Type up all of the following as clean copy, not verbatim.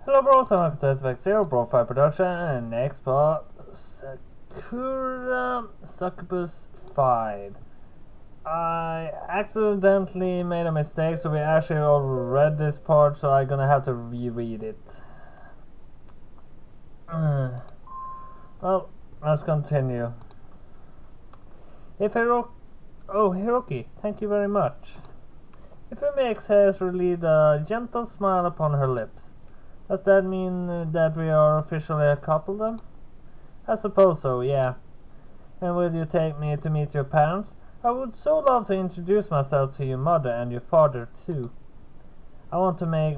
Hello bros, I'm welcome to SVX0 Profile Production and next part Sakura Succubus 5. I accidentally made a mistake, so we actually already read this part, so I'm gonna have to reread it. Well, let's continue. Hiroki, thank you very much. Ifumi exhales relieved a gentle smile upon her lips. Does that mean that we are officially a couple then? I suppose so, yeah. And will you take me to meet your parents? I would so love to introduce myself to your mother and your father too. I want to make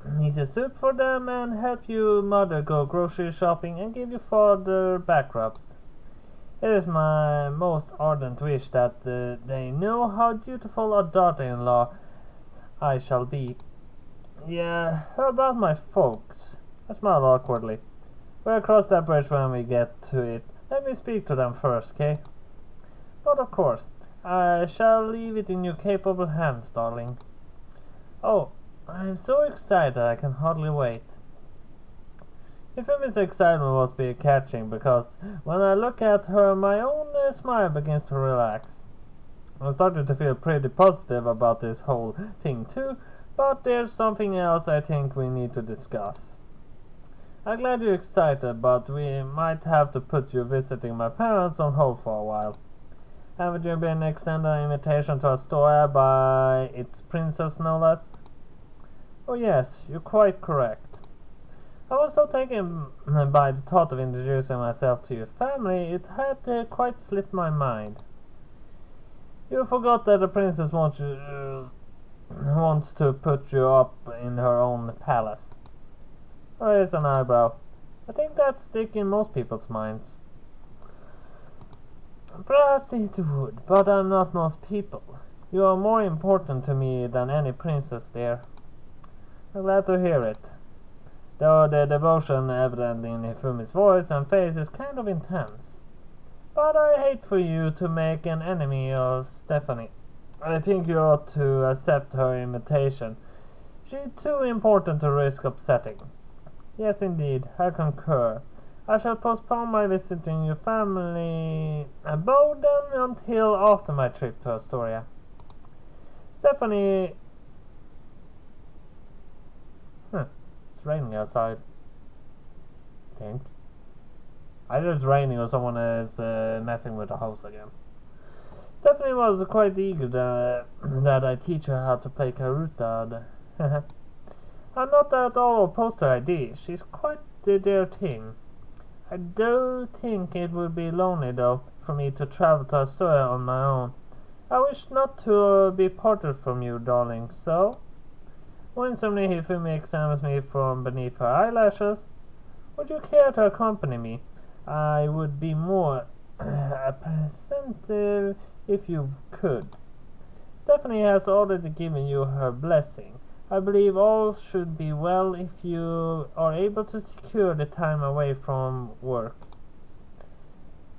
miso soup for them and help your mother go grocery shopping and give your father back rubs. It is my most ardent wish that they know how dutiful a daughter-in-law I shall be. Yeah, how about my folks? I smiled awkwardly. We'll cross that bridge when we get to it. Let me speak to them first, okay? But of course, I shall leave it in your capable hands, darling. Oh, I'm so excited I can hardly wait. Ifumi's excitement must be catching, because when I look at her, my own smile begins to relax. I'm starting to feel pretty positive about this whole thing too, but there's something else I think we need to discuss. I'm glad you're excited, but we might have to put you visiting my parents on hold for a while. Haven't you been extended an invitation to Astoria by its princess, no less? Oh yes, you're quite correct. I was so taken by the thought of introducing myself to your family, it had quite slipped my mind. You forgot that the princess wants to put you up in her own palace. Raise an eyebrow. I think that's sticking in most people's minds. Perhaps it would, but I'm not most people. You are more important to me than any princess there. I'm glad to hear it. Though the devotion evident in Ifumi's voice and face is kind of intense. But I hate for you to make an enemy of Stephanie. I think you ought to accept her invitation. She's too important to risk upsetting. Yes, indeed, I concur. I shall postpone my visiting your family abode then until after my trip to Astoria. Stephanie... It's raining outside. I think. Either it's raining or someone is messing with the house again. Stephanie was quite eager that I teach her how to play Karuta. I'm not at all opposed to the idea. She's quite the dear thing. I do think it would be lonely though for me to travel to Astoria on my own. I wish not to be parted from you, darling, so... Winsomely Hifumi examines me from beneath her eyelashes. Would you care to accompany me? I would be more apprehensive if you could. Stephanie has already given you her blessing. I believe all should be well if you are able to secure the time away from work.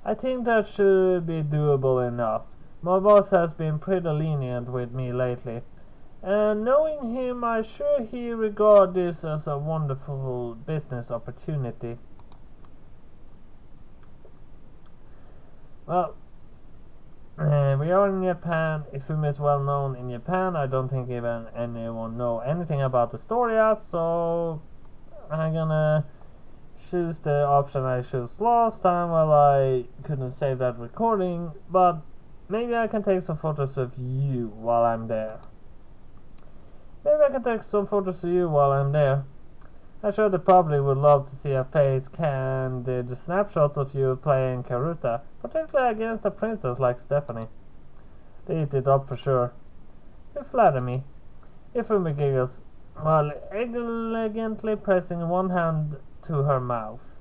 I think that should be doable enough. My boss has been pretty lenient with me lately, and knowing him, I'm sure he regards this as a wonderful business opportunity. Well, we are in Japan. Ifumi is well known in Japan. I don't think even anyone know anything about the story, so I'm gonna choose the option I chose last time. Well, I couldn't save that recording, but maybe I can take some photos of you while I'm there. I'm sure they probably would love to see a face candid snapshots of you playing Karuta, particularly against a princess like Stephanie. They eat it up for sure. You flatter me. Ifumi giggles, while elegantly pressing one hand to her mouth.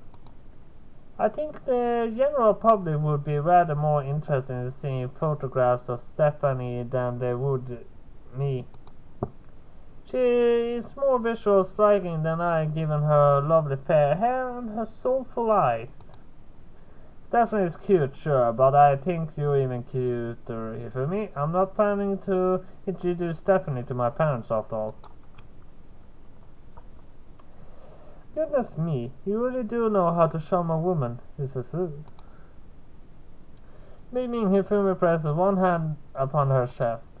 I think the general public would be rather more interested in seeing photographs of Stephanie than they would me. She is more visually striking than I, given her lovely fair hair and her soulful eyes. Stephanie is cute, sure, but I think you're even cuter, Hifumi. I'm not planning to introduce Stephanie to my parents after all. Goodness me, you really do know how to charm a woman. Beaming, Hifumi presses one hand upon her chest.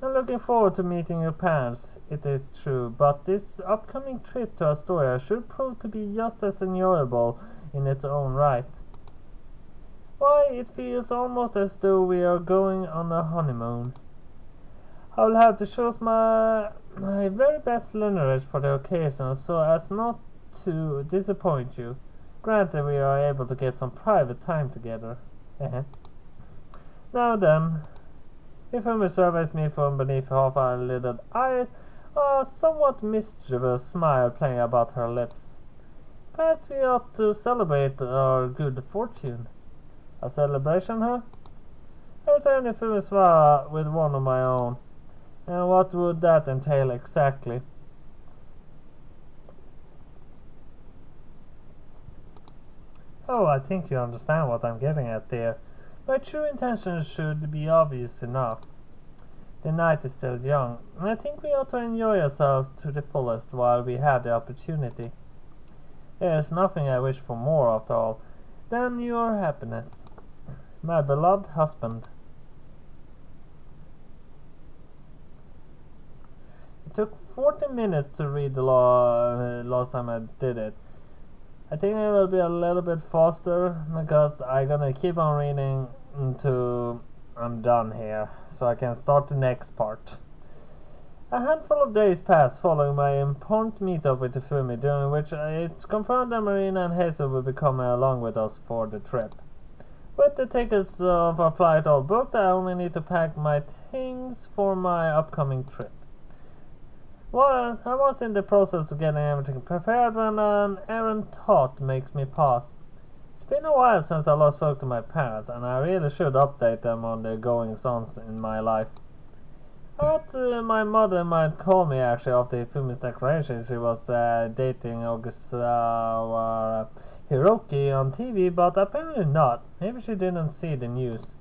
I'm looking forward to meeting your parents, it is true, but this upcoming trip to Astoria should prove to be just as enjoyable in its own right. Why, it feels almost as though we are going on a honeymoon. I will have to choose my very best lineage for the occasion so as not to disappoint you. Granted, we are able to get some private time together. Now then, Hifumi surveys me from beneath half-lidded eyes, a somewhat mischievous smile playing about her lips. Perhaps we ought to celebrate our good fortune. A celebration, huh? I return Hifumi's smile with one of my own. And what would that entail exactly? Oh, I think you understand what I'm getting at there. My true intentions should be obvious enough. The night is still young, and I think we ought to enjoy ourselves to the fullest while we have the opportunity. There is nothing I wish for more, after all, than your happiness, my beloved husband. It took 40 minutes to read the last time I did it. I think it will be a little bit faster because I'm gonna keep on reading until I'm done here, so I can start the next part. A handful of days passed following my important meetup with Hifumi, during which it's confirmed that Marina and Hazel will be coming along with us for the trip. With the tickets of our flight all booked, I only need to pack my things for my upcoming trip. Well, I was in the process of getting everything prepared when an errant thought makes me pause. It's been a while since I last spoke to my parents, and I really should update them on the goings-on in my life. I thought my mother might call me actually after Hifumi's declaration she was dating Ogisawa Hiroki on TV, but apparently not. Maybe she didn't see the news.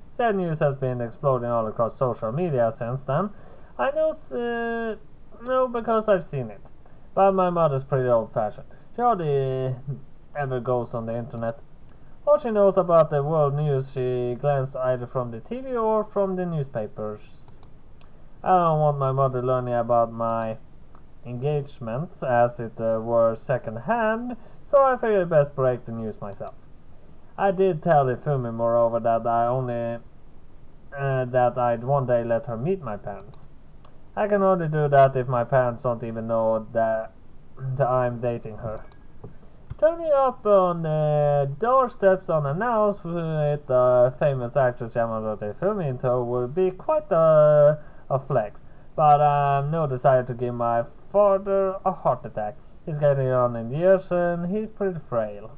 Sad news has been exploding all across social media since then. I know, no, because I've seen it. But my mother's pretty old-fashioned. She hardly ever goes on the internet. All she knows about the world news she glances either from the TV or from the newspapers. I don't want my mother learning about my engagements as it were second-hand, so I figured best break the news myself. I did tell Hifumi, moreover, that I'd one day let her meet my parents. I can only do that if my parents don't even know that I'm dating her. Turning up on the doorsteps unannounced with the famous actress Yamada Hifumi in tow would be quite a flex, but I'm no desire to give my father a heart attack. He's getting on in years and he's pretty frail.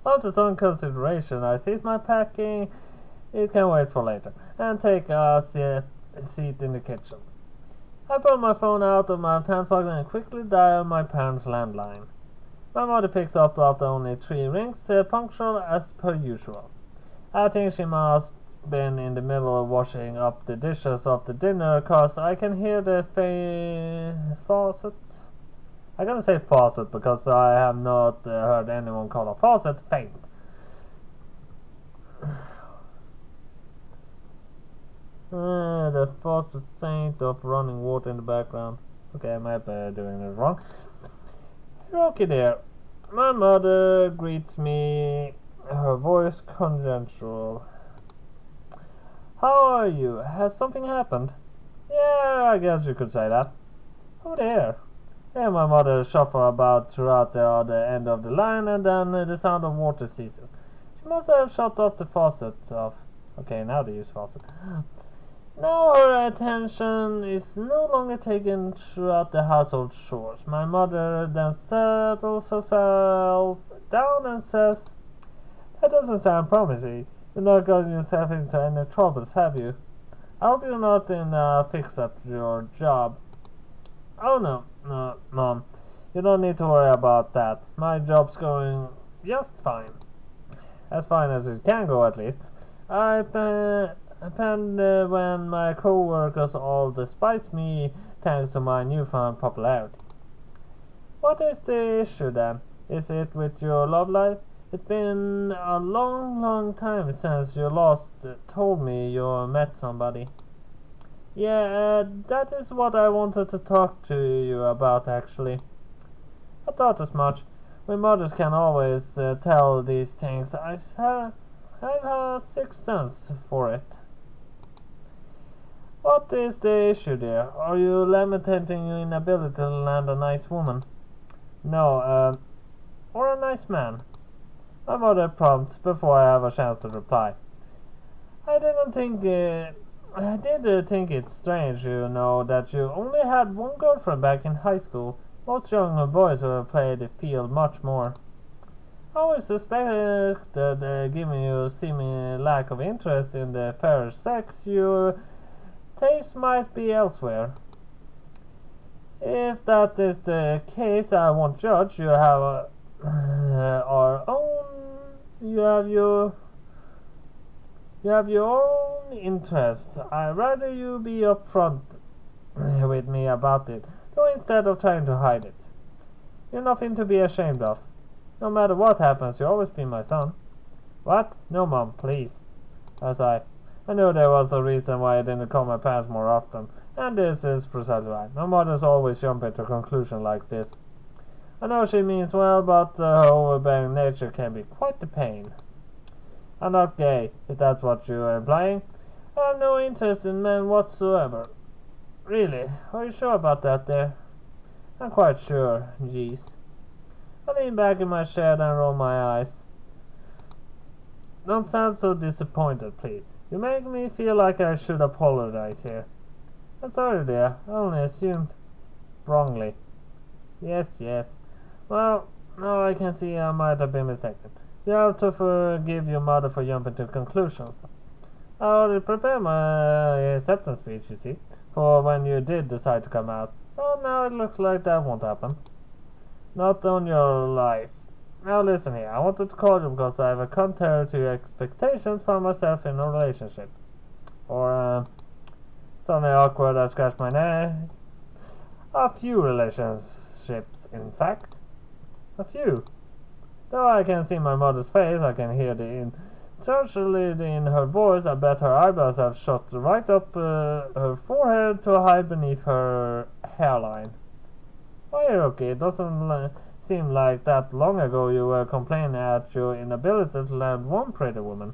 After some consideration, I cease my packing. It can wait for later, and take a seat in the kitchen. I pull my phone out of my pants pocket and quickly dial my parents' landline. My mother picks up after only 3 rings, punctual as per usual. I think she must been in the middle of washing up the dishes after dinner, cause I can hear the faucet. I'm gonna say faucet because I have not heard anyone call a faucet faint. The faucet saint of running water in the background. Okay, I might be doing it wrong. Hiroki there. My mother greets me, her voice consensual. How are you? Has something happened? Yeah, I guess you could say that. Oh there. Yeah, my mother shuffled about throughout the other end of the line, and then the sound of water ceases. She must have shut off the faucet off. Okay, now they use faucet. Now her attention is no longer taken throughout the household chores. My mother then settles herself down and says, "That doesn't sound promising. You're not getting yourself into any troubles, have you? I hope you're not in a fix at your job." "Oh no, Mom. You don't need to worry about that. My job's going just fine. As fine as it can go, at least. I panned when my co-workers all despise me thanks to my newfound popularity. What is the issue then? Is it with your love life? It's been a long time since you last told me you met somebody. Yeah, that is what I wanted to talk to you about actually. I thought as much. We mothers can always tell these things. I have a sixth sense for it. What is the issue there? Are you lamenting your inability to land a nice woman? No, or a nice man? My mother prompts before I have a chance to reply. I did think it's strange, that you only had one girlfriend back in high school. Most younger boys will play the field much more. I always suspected that given your seeming lack of interest in the fairer sex, your taste might be elsewhere. If that is the case, I won't judge. You have our own. You have your own interests. I'd rather you be upfront with me about it, though instead of trying to hide it. You're nothing to be ashamed of. No matter what happens, you'll always be my son. What? No, Mom, please. I knew there was a reason why I didn't call my parents more often, and this is precisely why. My mother's always jumping to a conclusion like this. I know she means well, but her overbearing nature can be quite the pain. I'm not gay, if that's what you're implying. I have no interest in men whatsoever. Really? Are you sure about that there? I'm quite sure, jeez. I lean back in my chair and roll my eyes. Don't sound so disappointed, please. You make me feel like I should apologize here. I'm sorry, dear. I only assumed. Wrongly. Yes. Well, now I can see I might have been mistaken. You have to forgive your mother for jumping to conclusions. I already prepared my acceptance speech, you see, for when you did decide to come out. But now it looks like that won't happen. Not on your life. Now listen here, I wanted to call you because I have a contrary to your expectations for myself in a relationship. Or, something awkward, I scratched my neck. A few relationships, in fact. A few. Though I can see my mother's face, I can hear the intensity in her voice. I bet her eyebrows have shot right up her forehead to hide beneath her hairline. Why, okay, it doesn't seem like that long ago you were complaining at your inability to land one pretty woman.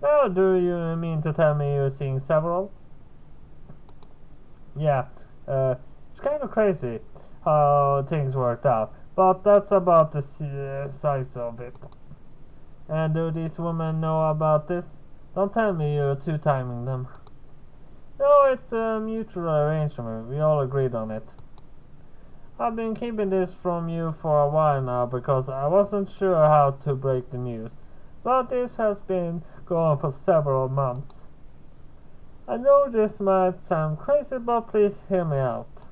Now, do you mean to tell me you're seeing several? Yeah, it's kind of crazy how things worked out, but that's about the size of it. And do these women know about this? Don't tell me you're two-timing them. No, it's a mutual arrangement. We all agreed on it. I've been keeping this from you for a while now because I wasn't sure how to break the news, but this has been going for several months. I know this might sound crazy, but please hear me out.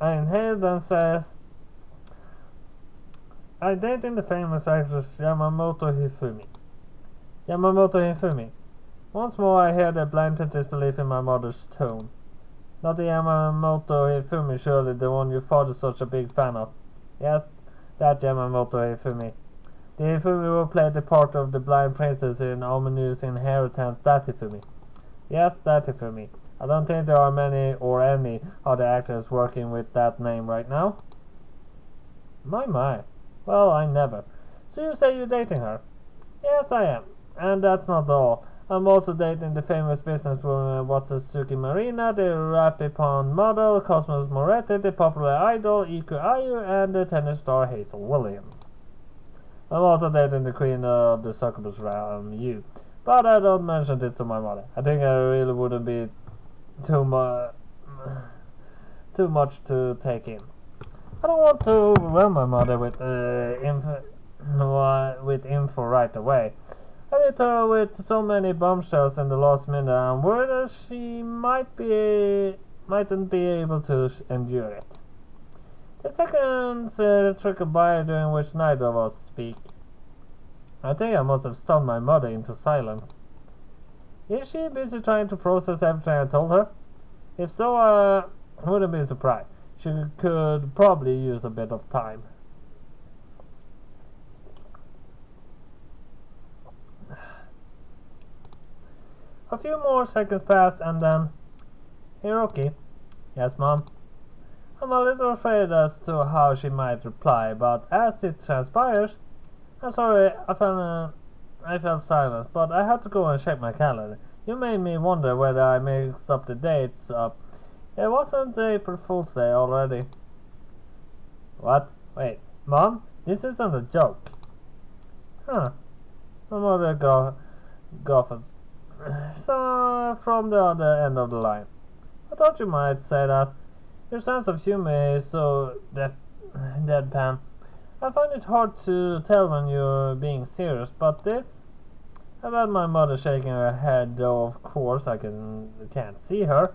I inhaled and says, I'm dating the famous actress Yamamoto Hifumi. Once more I hear the blatant disbelief in my mother's tone. Not the Yamamoto Hifumi, surely the one your father's such a big fan of. Yes, that Yamamoto Hifumi. The Hifumi who played the part of the blind princess in Ominous Inheritance, that Hifumi. Yes, that Hifumi. I don't think there are many or any other actors working with that name right now. My. Well, I never. So you say you're dating her? Yes, I am. And that's not all. I'm also dating the famous businesswoman Watsuki Marina, the Rapid Pond model Cosmos Moretti, the popular idol Iku Ayu, and the tennis star Hazel Williams. I'm also dating the queen of the Succubus realm, you. But I don't mention this to my mother. I think I really wouldn't be too much to take in. I don't want to overwhelm my mother with info right away. I hit her with so many bombshells in the last minute. I'm worried that she mightn't be able to endure it. The second trick of buyer during which neither of us speak. I think I must have stunned my mother into silence. Is she busy trying to process everything I told her? If so, I wouldn't be surprised. She could probably use a bit of time. A few more seconds pass and then... Hiroki? Yes, Mom? I'm a little afraid as to how she might reply, but as it transpires... I'm sorry, I felt silent, but I had to go and check my calendar. You made me wonder whether I mixed up the dates up. It wasn't April Fool's Day already. What? Wait, Mom? This isn't a joke. Huh. My mother guffs. So, from the other end of the line. I thought you might say that. Your sense of humor is so deadpan. I find it hard to tell when you're being serious, but this... I've had my mother shaking her head, though of course I can't see her.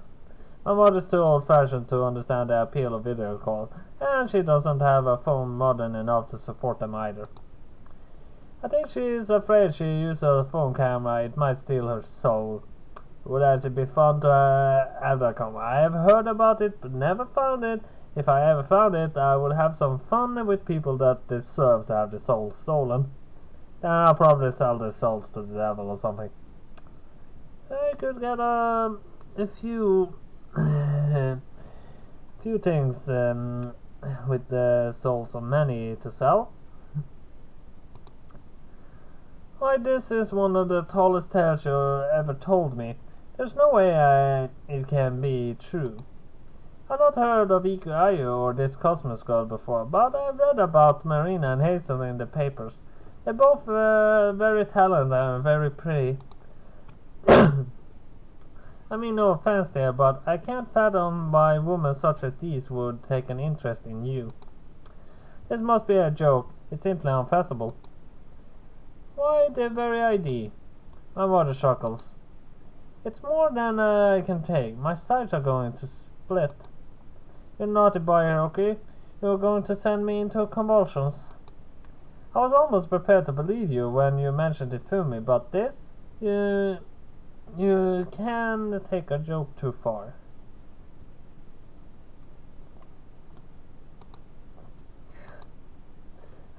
My mother's too old-fashioned to understand the appeal of video calls, and she doesn't have a phone modern enough to support them either. I think she's afraid she uses a phone camera, it might steal her soul. Would actually be fun to have that come. I have heard about it, but never found it. If I ever found it, I would have some fun with people that deserve to have the soul stolen. Then I'll probably sell their souls to the devil or something. I could get a few few things with the souls of many to sell. Why, this is one of the tallest tales you ever told me. There's no way it can be true. I've not heard of Ikuayu or this Cosmos girl before, but I've read about Marina and Hazel in the papers. They're both very talented and very pretty. I mean, no offense there, but I can't fathom why women such as these would take an interest in you. This must be a joke. It's simply unfathomable. Why, the very idea. My mother chuckles. It's more than I can take. My sides are going to split. You naughty boy, Hiroki. You're going to send me into convulsions. I was almost prepared to believe you when you mentioned it to me, but this, you can take a joke too far.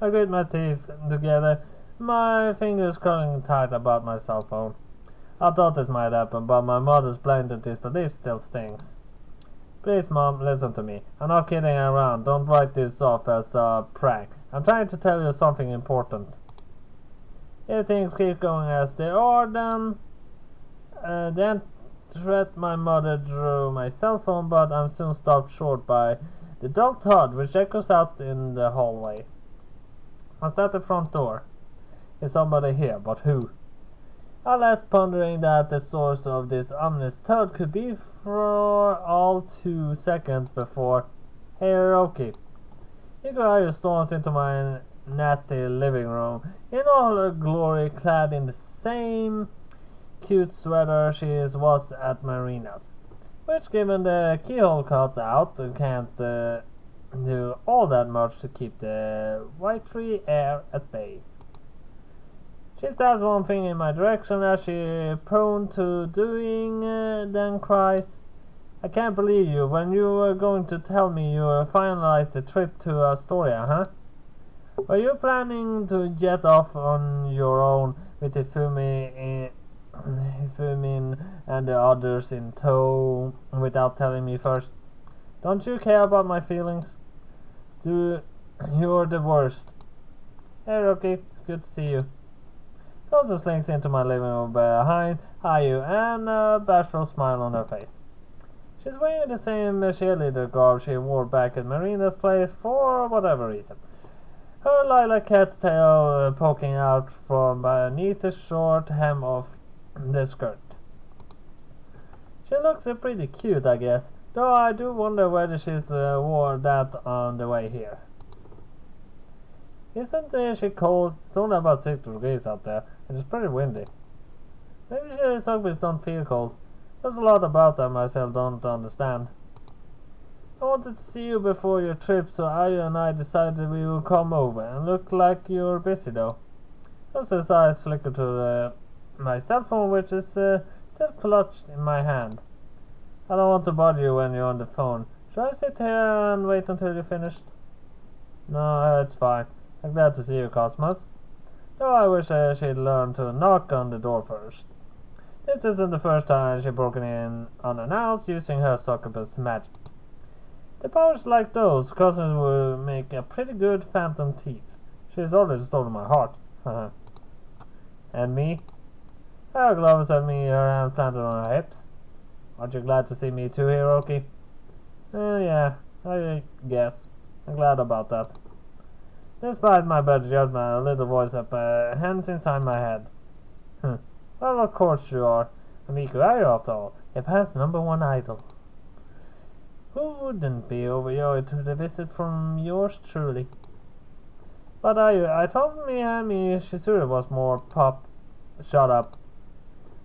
I grit my teeth together, my fingers curling tight about my cell phone. I thought this might happen, but my mother's blatant disbelief still stings. Please, Mom, listen to me. I'm not kidding around. Don't write this off as a prank. I'm trying to tell you something important. If things keep going as they are, then threat my mother drew my cell phone, but I'm soon stopped short by the dull thud which echoes out in the hallway. Was that the front door? Is somebody here, but who? I left pondering that the source of this ominous thud could be for all 2 seconds before Hey Hiroki. Ikuayu storms into my natty living room in all her glory, clad in the same cute sweater she was at Marina's, which, given the keyhole cut out, can't do all that much to keep the wintry air at bay. She stabs one finger in my direction as she prone to doing, then cries, I can't believe you. When you were going to tell me you finalized the trip to Astoria, huh? Were you planning to jet off on your own with Fumin and the others in tow without telling me first? Don't you care about my feelings? You're the worst. Hey Hiroki, good to see you. Elsa slinks into my living room behind Ayu and a bashful smile on her face. She's wearing the same cheerleader garb she wore back at Marina's place for whatever reason. Her lilac cat's tail poking out from beneath the short hem of the skirt. She looks pretty cute, I guess, though I do wonder whether she's wore that on the way here. Isn't she cold? It's only about 6 degrees out there. It's pretty windy. Maybe Succubus don't feel cold. There's a lot about them I still don't understand. I wanted to see you before your trip, so Ayu and I decided we would come over, and look like you're busy though. Elsa's eyes flicker to my cell phone, which is still clutched in my hand. I don't want to bother you when you're on the phone. Should I sit here and wait until you're finished? No, it's fine. I'm glad to see you, Cosmos. Though I wish she'd learn to knock on the door first. This isn't the first time she's broken in unannounced using her succubus magic. The powers like those, Cosmos will make a pretty good phantom thief. She's already stolen my heart. And me? Her gloves have me, her hand planted on her hips. Aren't you glad to see me too, Hiroki? Yeah, I guess. I'm glad about that. Despite my better judgment, a little voice up hands inside my head. Well, of course you are. Amiku are you after all? Japan's #1 idol. Who wouldn't be overjoyed to the visit from yours truly? But I told Miami Shizuru was more pop. Shut up.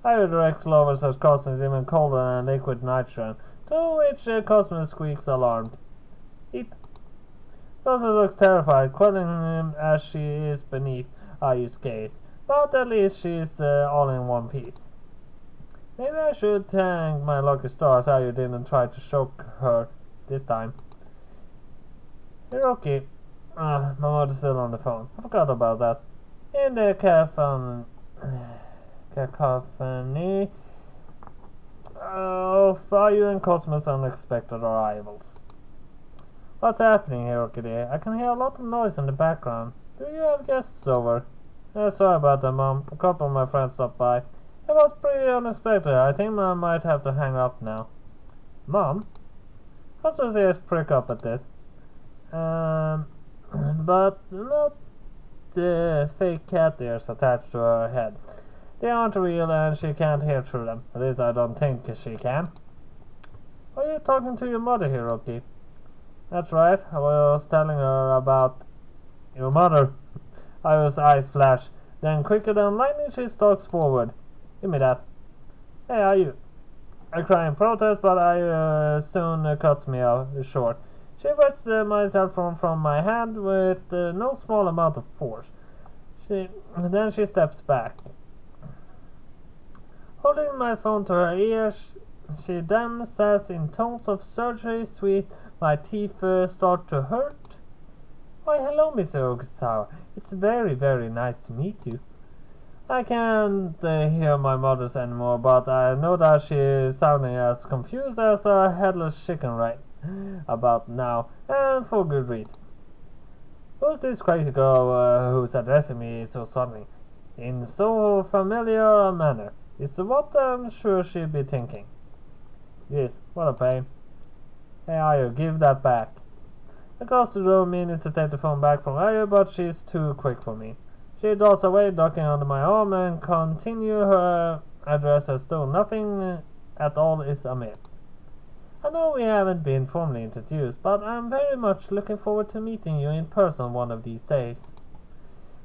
I direct lovers as Cosmos even colder than liquid nitrogen, to which Cosmos squeaks alarmed. Eep. Cosmos looks terrified, quelling him as she is beneath Ayu's gaze, but at least she's all in one piece. Maybe I should thank my lucky stars Ayu didn't try to choke her this time. Hiroki. My mother's still on the phone. I forgot about that. In the cacophony of Ayu and Cosmos' unexpected arrivals. What's happening, Hiroki dear? I can hear a lot of noise in the background. Do you have guests over? Sorry about that, Mom. A couple of my friends stopped by. It was pretty unexpected. I think I might have to hang up now. Mom? Cosmos' ears prick up at this. But not the fake cat ears attached to her head. They aren't real and she can't hear through them. At least I don't think she can. Are you talking to your mother, Hiroki? That's right. I was telling her about your mother. Ayu's eyes flash. Then quicker than lightning she stalks forward. Give me that. Hey, Ayu. I cry in protest, but Ayu soon cuts me short. She wrenched my cell phone from my hand with no small amount of force. Then she steps back. Holding my phone to her ear, she then says in tones of surgery sweet, my teeth start to hurt. Why, hello, Mr. Okusawa. It's very, very nice to meet you. I can't hear my mother's anymore, but I know that she is sounding as confused as a headless chicken right about now, and for good reason. Who's this crazy girl who's addressing me so suddenly, in so familiar a manner? Is what I'm sure she'd be thinking. Yes, what a pain. Hey, Ayu, give that back. Across the room, meaning to take the phone back from Ayu, but she's too quick for me. She darts away, ducking under my arm, and continue her address as though nothing at all is amiss. I know we haven't been formally introduced, but I'm very much looking forward to meeting you in person one of these days.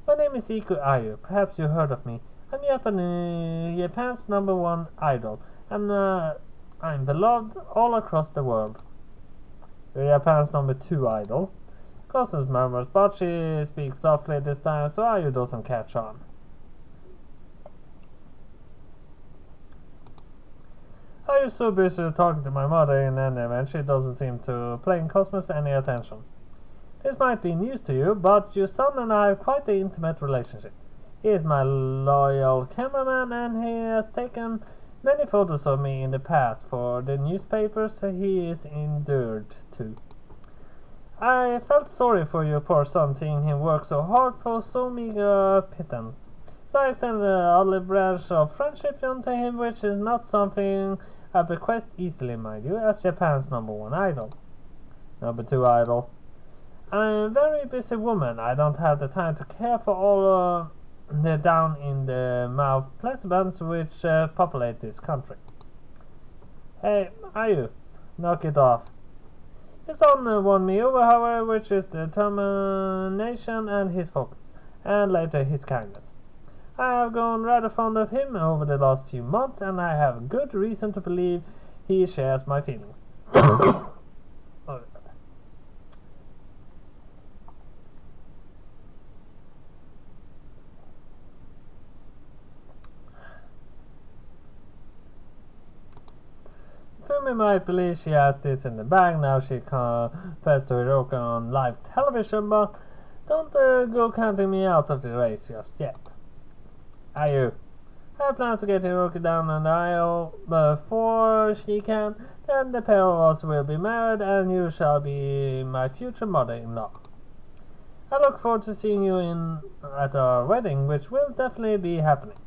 My name is Iku Ayu. Perhaps you heard of me. I'm Japan's #1 idol, and I'm beloved all across the world. You're Japan's #2 idol. Cosmos murmurs, but she speaks softly this time, so Ayu doesn't catch on. Ayu's so busy talking to my mother in any event, she doesn't seem to paying Cosmos any attention. This might be news to you, but your son and I have quite an intimate relationship. He is my loyal cameraman, and he has taken many photos of me in the past for the newspapers he is endured to. I felt sorry for your poor son, seeing him work so hard for so meager pittance. So I extended an olive branch of friendship unto him, which is not something I bequest easily, mind you, as Japan's #1 idol. #2 idol. I'm a very busy woman. I don't have the time to care for all the down-in-the-mouth plebeians which populate this country. Hey, Ayu, knock it off. His son won me over, however, which is determination and his focus, and later his kindness. I have grown rather fond of him over the last few months, and I have good reason to believe he shares my feelings. Fumi might believe she has this in the bag now she confessed to Hiroki on live television, but don't go counting me out of the race just yet. I have plans to get Hiroki down an aisle before she can, then the pair of us will be married and you shall be my future mother-in-law. I look forward to seeing you at our wedding, which will definitely be happening.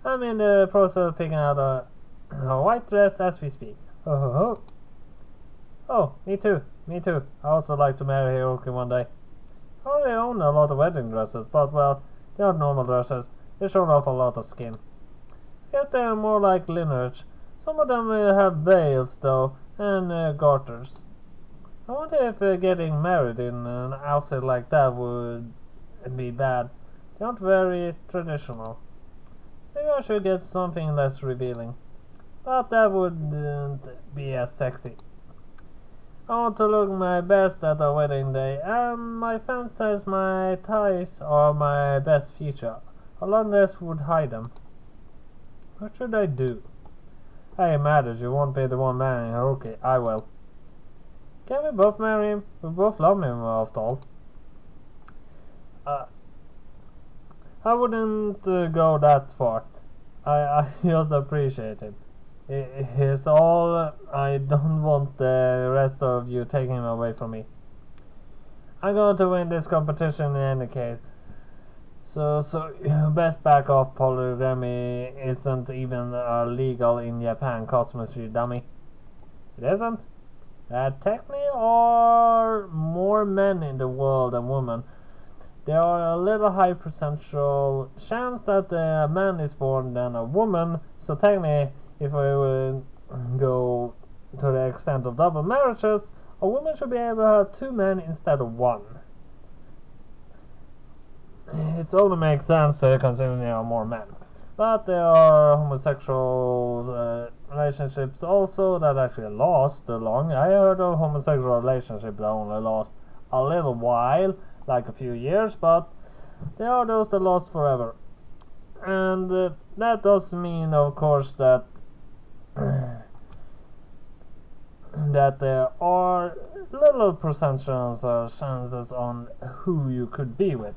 I'm in the process of picking out a white dress as we speak. Oh, me too. I also like to marry Hiroki one day. I already own a lot of wedding dresses, but well, they aren't normal dresses. They show off a lot of skin. I guess they are more like lineage. Some of them have veils though, and garters. I wonder if getting married in an outfit like that would be bad. They aren't very traditional. Maybe I should get something less revealing. But that wouldn't be as sexy. I want to look my best at the wedding day, and my fan says my ties are my best feature. A long dress would hide them. What should I do? Hey, it matters. You won't be the one marrying Hiroki. I will. Can we both marry him? We both love him after all. I wouldn't go that far. I just appreciate him. He's all. I don't want the rest of you taking him away from me. I'm going to win this competition in any case. So you best back off. Polygamy isn't even legal in Japan, Cosmos, you dummy. It isn't? Technically are more men in the world than women. There are a little high percentual chance that a man is born than a woman, so technically, if we would go to the extent of double marriages, a woman should be able to have 2 men instead of 1. It only makes sense considering there are more men. But there are homosexual relationships also that actually last long. I heard of homosexual relationships that only last a little while, like a few years, but there are those that last forever. And that does mean, of course, that that there are little percentages or chances on who you could be with.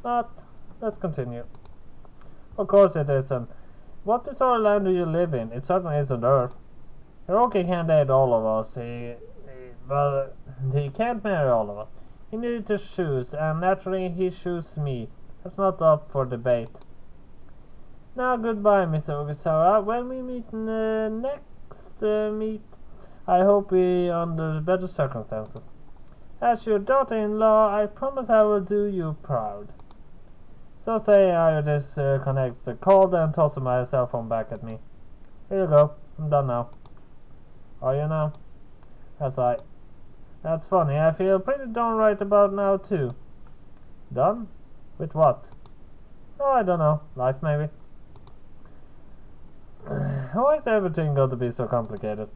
But let's continue. Of course it isn't. What bizarre land do you live in? It certainly isn't Earth. Hiroki can't date all of us. He can't marry all of us. He needed to choose, and naturally he chose me. That's not up for debate. Now goodbye, Mr. Ogasawara. When we meet next meet, I hope we under better circumstances. As your daughter-in-law, I promise I will do you proud. So say I disconnect the call, then toss my cell phone back at me. Here you go. I'm done now. Are you now? That's funny. I feel pretty darn right about now too. Done? With what? Oh, I don't know. Life maybe. Why is everything got to be so complicated?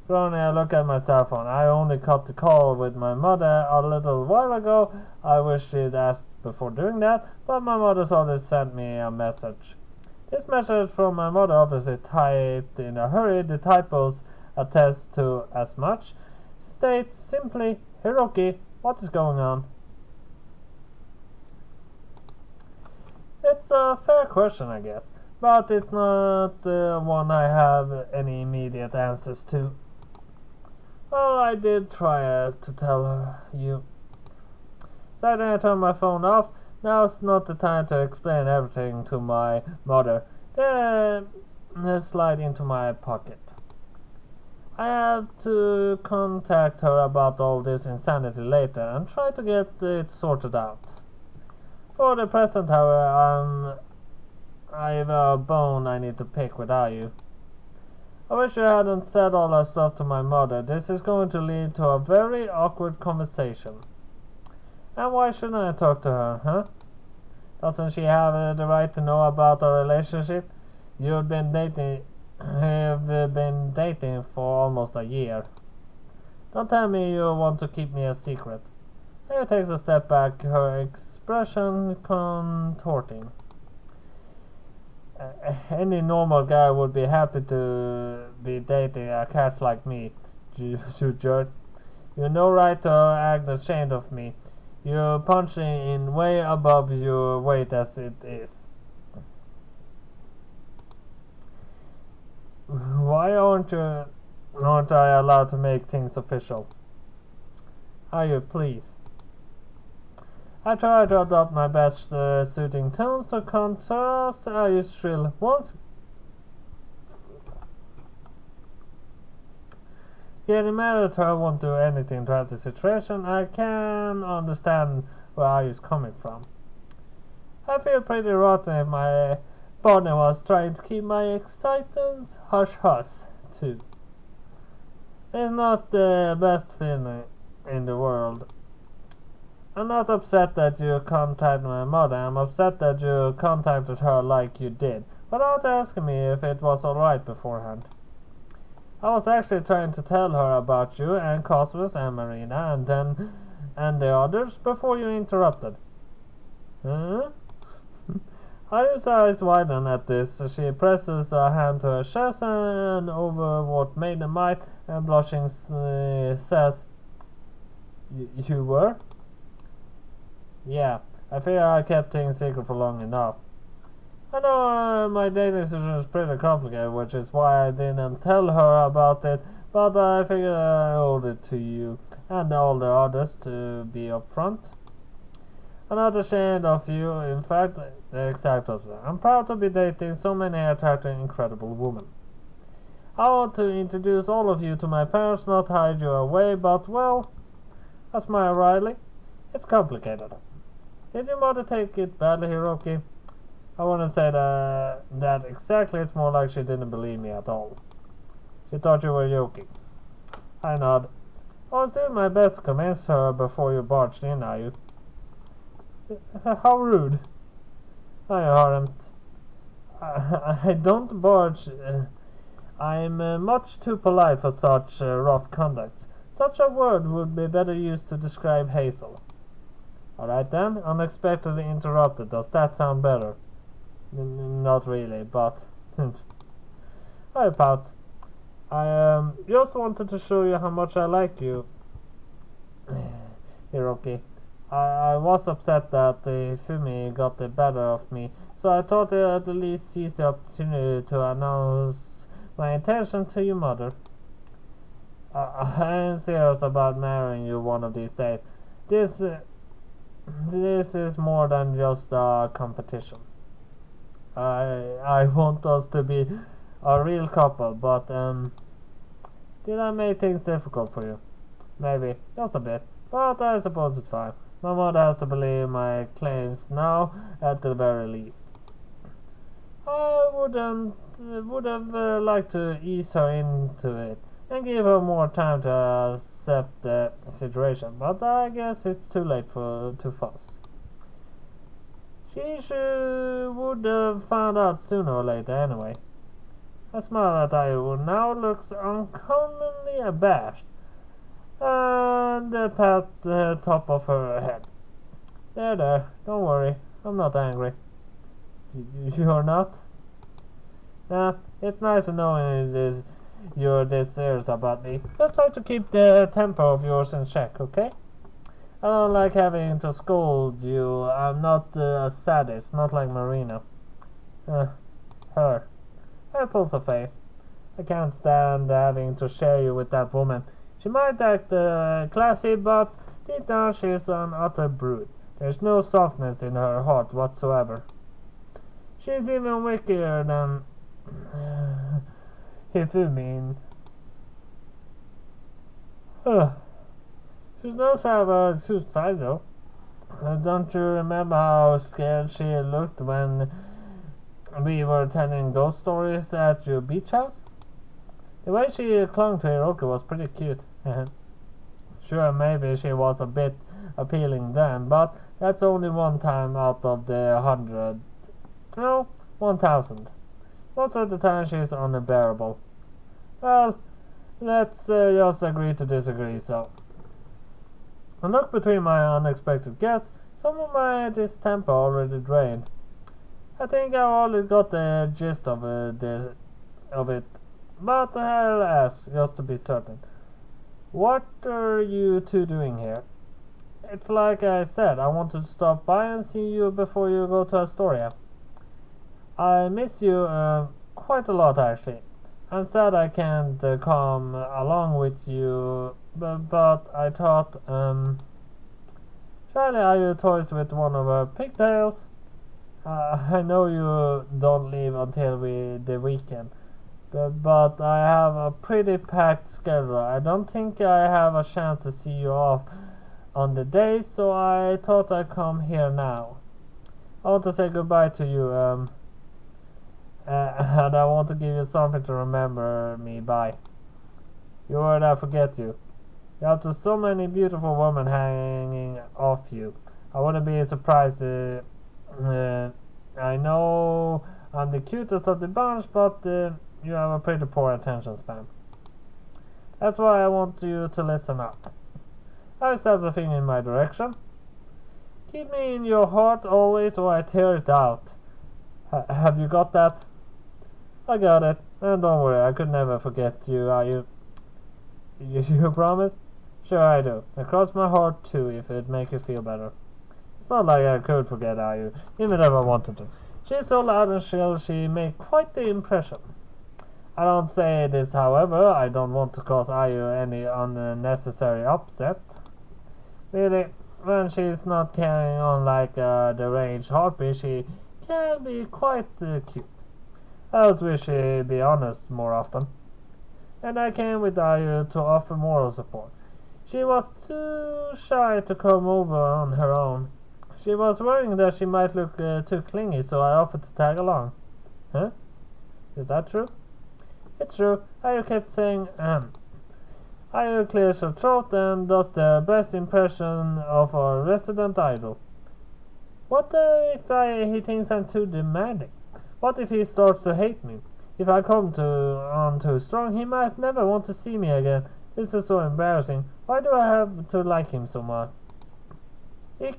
Growing, I look at my cell phone. I only cut the call with my mother a little while ago. I wish she'd asked before doing that, but my mother's already sent me a message. This message from my mother, obviously typed in a hurry, the typos attest to as much, states simply, Hiroki, what is going on? It's a fair question, I guess, but it's not one I have any immediate answers to. Well, I did try to tell you. Sadly, I turned my phone off. Now's not the time to explain everything to my mother. Then slide into my pocket. I have to contact her about all this insanity later and try to get it sorted out. For the present, however, I have a bone I need to pick without you. I wish you hadn't said all that stuff to my mother. This is going to lead to a very awkward conversation. And why shouldn't I talk to her, huh? Doesn't she have the right to know about our relationship? You've been dating for almost a year. Don't tell me you want to keep me a secret. Aya takes a step back, her expression contorting. Any normal guy would be happy to be dating a cat like me, you jerk. You have no right to act ashamed of me. You're punching in way above your weight as it is. Why aren't I allowed to make things official? Are you, please? I try to adopt my best suiting tones to contrast. Are you shrill once? Getting mad at her won't do anything to help the situation. I can understand where Ayu's coming from. I feel pretty rotten if my partner was trying to keep my excitance hush-hush, too. It's not the best feeling in the world. I'm not upset that you contacted my mother. I'm upset that you contacted her like you did, without asking me if it was alright beforehand. I was actually trying to tell her about you and Cosmos and Marina and the others before you interrupted. Huh? Ayu's eyes widen at this. She presses a hand to her chest and over what Maiden might, and blushing says, You were? Yeah, I figure I kept things secret for long enough. I know my dating situation is pretty complicated, which is why I didn't tell her about it, but I figured I owed it to you and all the others to be upfront. I'm not ashamed of you, in fact, the exact opposite. I'm proud to be dating so many attractive, incredible women. I want to introduce all of you to my parents, not hide you away, but, well, that's my Riley. It's complicated. Did your mother take it badly, Hiroki? I wouldn't say that exactly. It's more like she didn't believe me at all. She thought you were joking. I nod. I was doing my best to convince her before you barged in, are you? How rude. I aren't. I don't barge. I'm much too polite for such rough conduct. Such a word would be better used to describe Hazel. Alright then, unexpectedly interrupted. Does that sound better? Not really, but hi, Pat. I just wanted to show you how much I like you, Hiroki. I was upset that Fumi got the better of me, so I thought I'd at least seize the opportunity to announce my intention to your mother. I am serious about marrying you one of these days. This is more than just a competition. I want us to be a real couple, but did I make things difficult for you? Maybe, just a bit, but I suppose it's fine. My mother has to believe my claims now, at the very least. I would have liked to ease her into it and give her more time to accept the situation, but I guess it's too late to fuss. She would have found out sooner or later anyway. I smile at Ayu, who now looks uncommonly abashed, and pat the top of her head. There, don't worry, I'm not angry. You're not? Nah, it's nice to know you're this serious about me. Just try to keep the temper of yours in check, okay? I don't like having to scold you. I'm not a sadist, not like Marina. Her. Her pulls her face. I can't stand having to share you with that woman. She might act classy, but deep down she's an utter brute. There's no softness in her heart whatsoever. She's even wickedder than Hifumi. She does have a cute side though. Don't you remember how scared she looked when we were telling ghost stories at your beach house? The way she clung to Hiroki was pretty cute. Sure, maybe she was a bit appealing then, but that's only one time out of the 100. No, 1,000. Most of the time she's unbearable. Well, let's just agree to disagree, so. I look between my unexpected guests. Some of my distemper already drained. I think I already got the gist of it. But I'll ask, just to be certain. What are you two doing here? It's like I said, I wanted to stop by and see you before you go to Astoria. I miss you quite a lot, actually. I'm sad I can't come along with you, but I thought, surely are you toys with one of our pigtails? I know you don't leave until the weekend, but I have a pretty packed schedule. I don't think I have a chance to see you off on the day, so I thought I'd come here now. I want to say goodbye to you, and I want to give you something to remember me by. You heard I forget you. You have so many beautiful women hanging off you. I wouldn't be surprised. I know I'm the cutest of the bunch, but you have a pretty poor attention span. That's why I want you to listen up. I start the thing in my direction. Keep me in your heart always, or I tear it out. Have you got that? I got it. And don't worry, I could never forget you. Are you? You promise? Sure I do. Across my heart too, if it makes you feel better. It's not like I could forget Ayu, even if I wanted to. She's so loud and shrill, she made quite the impression. I don't say this, however. I don't want to cause Ayu any unnecessary upset. Really, when she's not carrying on like a deranged harpy, she can be quite cute. I just wish she'd be honest more often. And I came with Ayu to offer moral support. She was too shy to come over on her own. She was worrying that she might look too clingy, so I offered to tag along. Huh? Is that true? It's true. Ayu kept saying, Ayu clears her throat and does the best impression of our resident idol. What if he thinks I'm too demanding? What if he starts to hate me? If I come on too strong, he might never want to see me again. This is so embarrassing. Why do I have to like him so much? Eek!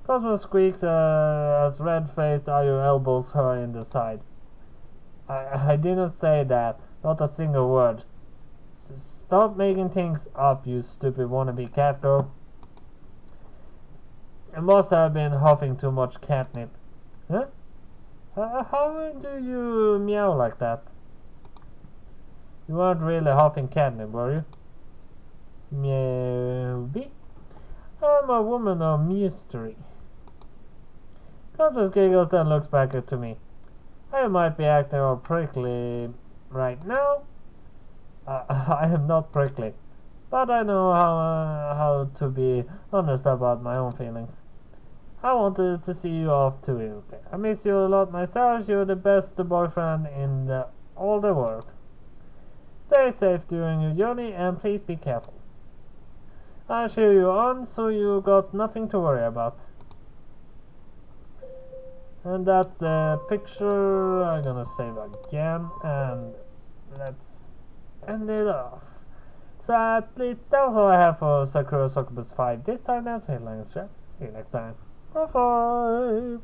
Cosmo squeaks as red-faced Ayu elbows her in the side. I didn't say that. Not a single word. Stop making things up, you stupid wannabe cat girl. You must have been huffing too much catnip. Huh? How do you meow like that? You weren't really huffing catnip, were you? Maybe. I'm a woman of mystery. Cosmos giggles and looks back to me. I might be acting all prickly right now. I am not prickly, but I know how to be honest about my own feelings. I wanted to see you off too. I miss you a lot myself. You're the best boyfriend in all the world. Stay safe during your journey and please be careful. I'll cheer you on so you got nothing to worry about. And that's the picture. I'm gonna save again and let's end it off. So at least that was all I have for Sakura Succubus 5 this time. That's Headlines Chat. See you next time. Bye.